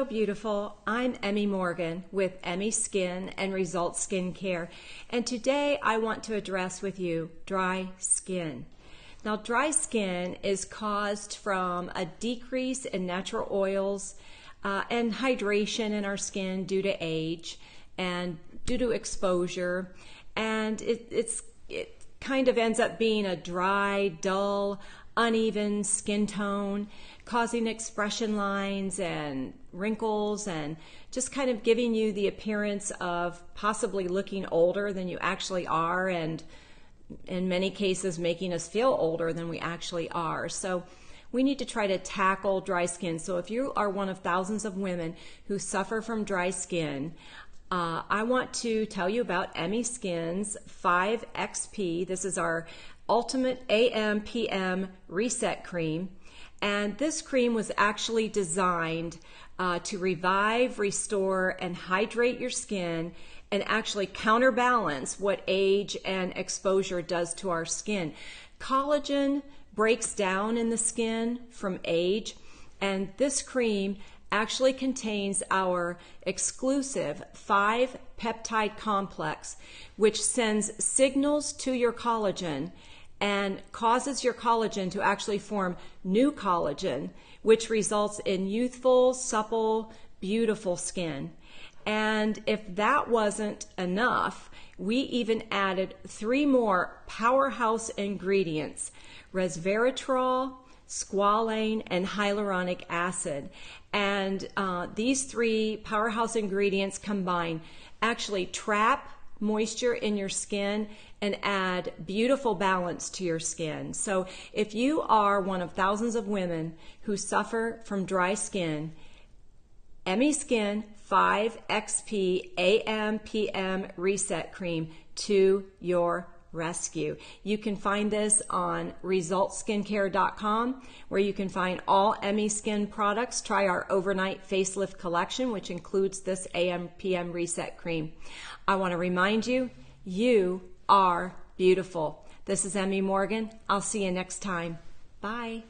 beautiful. I'm Emmi Morgan with emmiSKIN and Results Skincare, and today I want to address with you dry skin. Now, dry skin is caused from a decrease in natural oils and hydration in our skin due to age and due to exposure, and it kind of ends up being a dry, dull, uneven skin tone, causing expression lines and wrinkles and just kind of giving you the appearance of possibly looking older than you actually are, and in many cases making us feel older than we actually are. So we need to try to tackle dry skin. So if you are one of thousands of women who suffer from dry skin, I want to tell you about emmiSKIN's 5XP. This is our Ultimate AM PM Reset Cream, and this cream was actually designed to revive, restore, and hydrate your skin and actually counterbalance what age and exposure does to our skin. Collagen breaks down in the skin from age, and this cream actually contains our exclusive 5-peptide complex, which sends signals to your collagen and causes your collagen to actually form new collagen, which results in youthful, supple, beautiful skin. And if that wasn't enough, we even added 3 more powerhouse ingredients: resveratrol, squalane, and hyaluronic acid. And these 3 powerhouse ingredients combine actually trap moisture in your skin and add beautiful balance to your skin. So if you are one of thousands of women who suffer from dry skin, emmiSKIN 5XP AM PM Reset Cream to your rescue. You can find this on resultskincare.com, where you can find all emmiSKIN products. Try our overnight facelift collection, which includes this AM PM Reset Cream. I want to remind you, you are beautiful. This is Emmi Morgan. I'll see you next time. Bye.